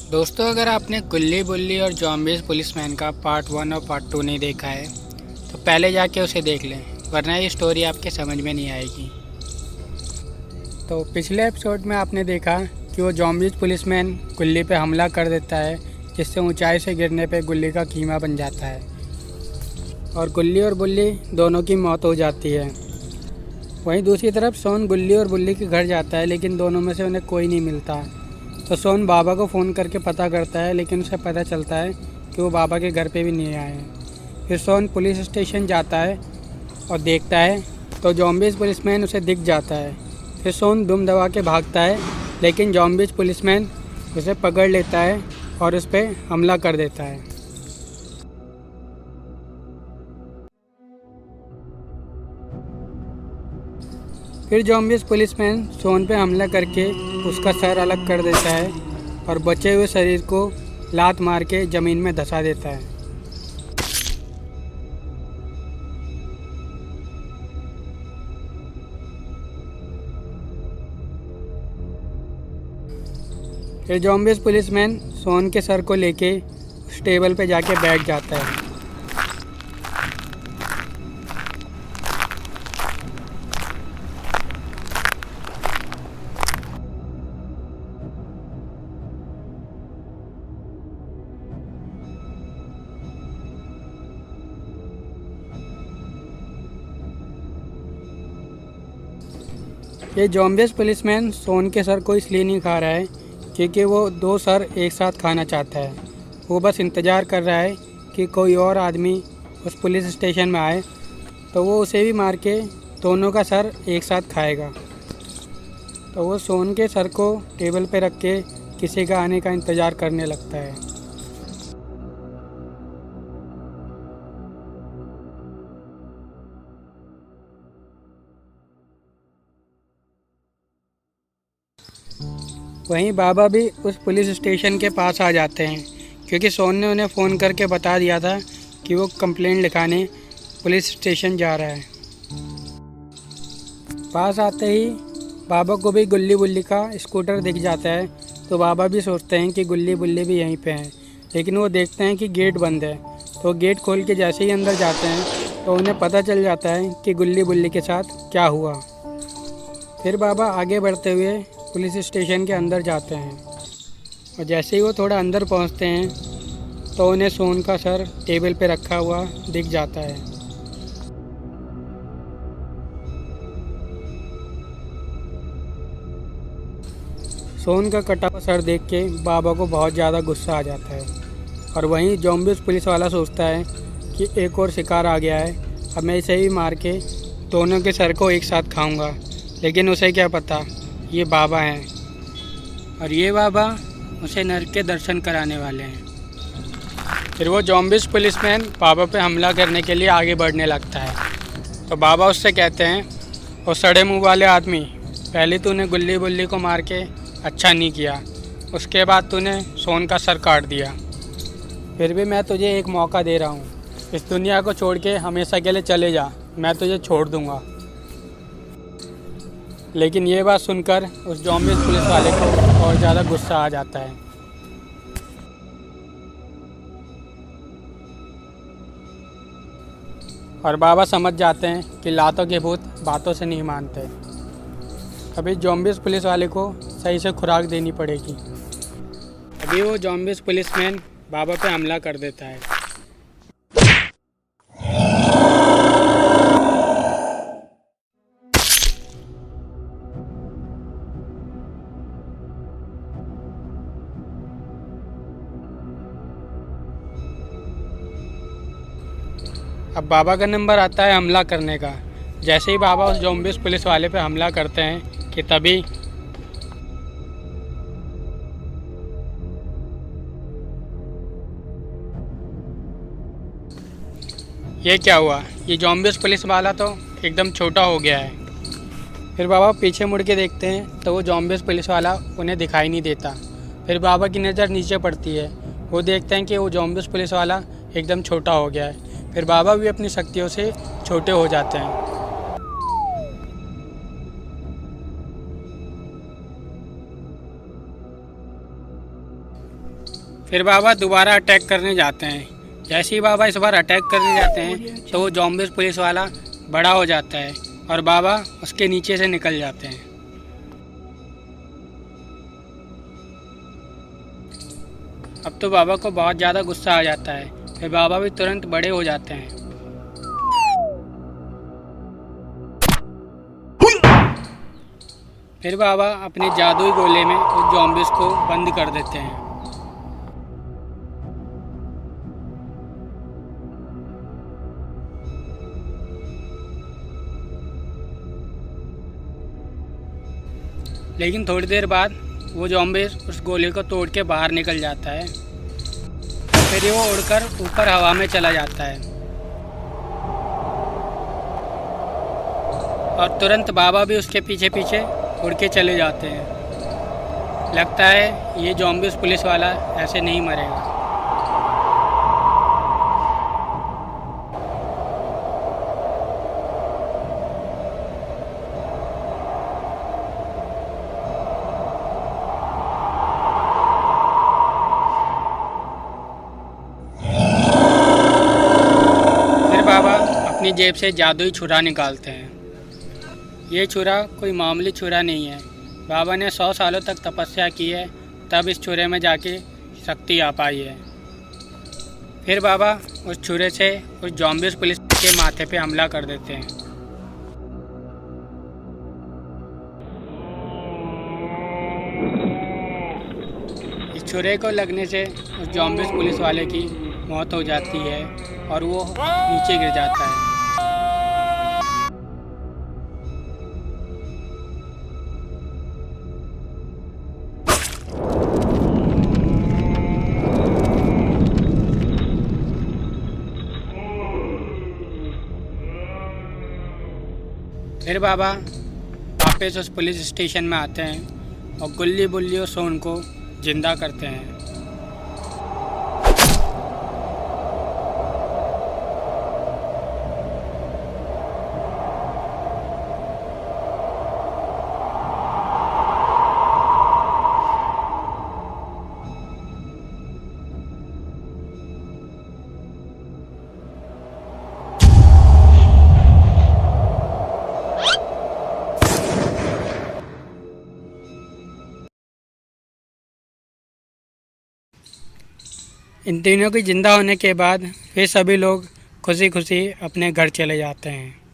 दोस्तों, अगर आपने गुल्ली बुल्ली और जॉम्बीज़ पुलिसमैन का पार्ट 1 और पार्ट 2 नहीं देखा है तो पहले जाके उसे देख लें, वरना ये स्टोरी आपके समझ में नहीं आएगी। तो पिछले एपिसोड में आपने देखा कि वो जॉम्बीज़ पुलिसमैन गुल्ली पे हमला कर देता है, जिससे ऊंचाई से गिरने पे गुल्ली का कीमा बन जाता है और गुल्ली और बुल्ली दोनों की मौत हो जाती है। वहीं दूसरी तरफ सोन गुल्ली और बुल्ली के घर जाता है, लेकिन दोनों में से उन्हें कोई नहीं मिलता। तो सोन बाबा को फ़ोन करके पता करता है, लेकिन उसे पता चलता है कि वो बाबा के घर पे भी नहीं आए हैं। फिर सोन पुलिस स्टेशन जाता है और देखता है तो जॉम्बीज़ पुलिसमैन उसे दिख जाता है। फिर सोन दुम दबा के भागता है, लेकिन जॉम्बीज़ पुलिसमैन उसे पकड़ लेता है और उस पर हमला कर देता है। फिर जॉम्बीज़ पुलिसमैन सोन पे हमला करके उसका सर अलग कर देता है और बचे हुए शरीर को लात मार के ज़मीन में धंसा देता है। फिर जॉम्बीज़ पुलिसमैन सोन के सर को लेके उस टेबल पे जाके बैठ जाता है। ये जॉम्बीज़ पुलिसमैन सोन के सर को इसलिए नहीं खा रहा है क्योंकि वो दो सर एक साथ खाना चाहता है। वो बस इंतज़ार कर रहा है कि कोई और आदमी उस पुलिस स्टेशन में आए तो वो उसे भी मार के दोनों का सर एक साथ खाएगा। तो वो सोन के सर को टेबल पे रख के किसी का आने का इंतज़ार करने लगता है। वहीं बाबा भी उस पुलिस स्टेशन के पास आ जाते हैं, क्योंकि सोन ने उन्हें फ़ोन करके बता दिया था कि वो कंप्लेंट लिखाने पुलिस स्टेशन जा रहा है। पास आते ही बाबा को भी गुल्ली बुल्ली का स्कूटर दिख जाता है, तो बाबा भी सोचते हैं कि गुल्ली बुल्ली भी यहीं पे हैं, लेकिन वो देखते हैं कि गेट बंद है। तो गेट खोल के जैसे ही अंदर जाते हैं तो उन्हें पता चल जाता है कि गुल्ली बुल्ली के साथ क्या हुआ। फिर बाबा आगे बढ़ते हुए पुलिस स्टेशन के अंदर जाते हैं और जैसे ही वो थोड़ा अंदर पहुंचते हैं तो उन्हें सोन का सर टेबल पे रखा हुआ दिख जाता है। सोन का कटा हुआ सर देख के बाबा को बहुत ज़्यादा गुस्सा आ जाता है और वहीं जॉम्बीज़ पुलिस वाला सोचता है कि एक और शिकार आ गया है, अब मैं इसे ही मार के दोनों के सर को एक साथ खाऊंगा। लेकिन उसे क्या पता ये बाबा हैं और ये बाबा उसे नर्क के दर्शन कराने वाले हैं। फिर वो जॉम्बीज़ पुलिसमैन बाबा पे हमला करने के लिए आगे बढ़ने लगता है। तो बाबा उससे कहते हैं, वो सड़े मुंह वाले आदमी, पहले तूने गुल्ली बुल्ली को मार के अच्छा नहीं किया, उसके बाद तूने सोन का सर काट दिया। फिर भी मैं तुझे एक मौका दे रहा हूँ, इस दुनिया को छोड़ के हमेशा के लिए चले जा, मैं तुझे छोड़ दूँगा। लेकिन ये बात सुनकर उस जॉम्बीज़ पुलिस वाले को और ज़्यादा गुस्सा आ जाता है। और बाबा समझ जाते हैं कि लातों के भूत बातों से नहीं मानते। अभी जॉम्बीज़ पुलिस वाले को सही से खुराक देनी पड़ेगी। अभी वो जॉम्बीज़ पुलिसमैन बाबा पे हमला कर देता है। अब बाबा का नंबर आता है हमला करने का। जैसे ही बाबा उस जॉम्बीज़ पुलिस वाले पे हमला करते हैं कि तभी ये क्या हुआ, ये जॉम्बीज़ पुलिस वाला तो एकदम छोटा हो गया है। फिर बाबा पीछे मुड़ के देखते हैं तो वो जॉम्बीज़ पुलिस वाला उन्हें दिखाई नहीं देता। फिर बाबा की नज़र नीचे पड़ती है, वो देखते हैं कि वो जॉम्बीज़ पुलिस वाला एकदम छोटा हो गया है। फिर बाबा भी अपनी शक्तियों से छोटे हो जाते हैं। फिर बाबा दोबारा अटैक करने जाते हैं। जैसे ही बाबा इस बार अटैक करने जाते हैं तो वो ज़ॉम्बीज़ पुलिस वाला बड़ा हो जाता है और बाबा उसके नीचे से निकल जाते हैं। अब तो बाबा को बहुत ज़्यादा गुस्सा आ जाता है। फिर बाबा भी तुरंत बड़े हो जाते हैं। फिर बाबा अपने जादुई गोले में उस ज़ॉम्बीज़ को बंद कर देते हैं। लेकिन थोड़ी देर बाद वो ज़ॉम्बीज़ उस गोले को तोड़ के बाहर निकल जाता है। फिर वो उड़कर ऊपर हवा में चला जाता है और तुरंत बाबा भी उसके पीछे पीछे उड़ के चले जाते हैं। लगता है ये ज़ॉम्बीज़ पुलिस वाला ऐसे नहीं मरेगा। फिर बाबा अपनी जेब से जादुई छुरा निकालते हैं। ये छुरा कोई मामूली छुरा नहीं है। बाबा ने 100 सालों तक तपस्या की है, तब इस छुरे में जाके शक्ति आ पाई है। फिर बाबा उस छुरे से उस ज़ॉम्बीज़ पुलिस के माथे पे हमला कर देते हैं। इस छुरे को लगने से उस ज़ॉम्बीज़ पुलिस वाले की मौत हो जाती है और वो नीचे गिर जाता है। फिर बाबा वापस उस पुलिस स्टेशन में आते हैं और गुल्ली बुल्ली और सोन को जिंदा करते हैं। इन तीनों के जिंदा होने के बाद फिर सभी लोग खुशी खुशी अपने घर चले जाते हैं।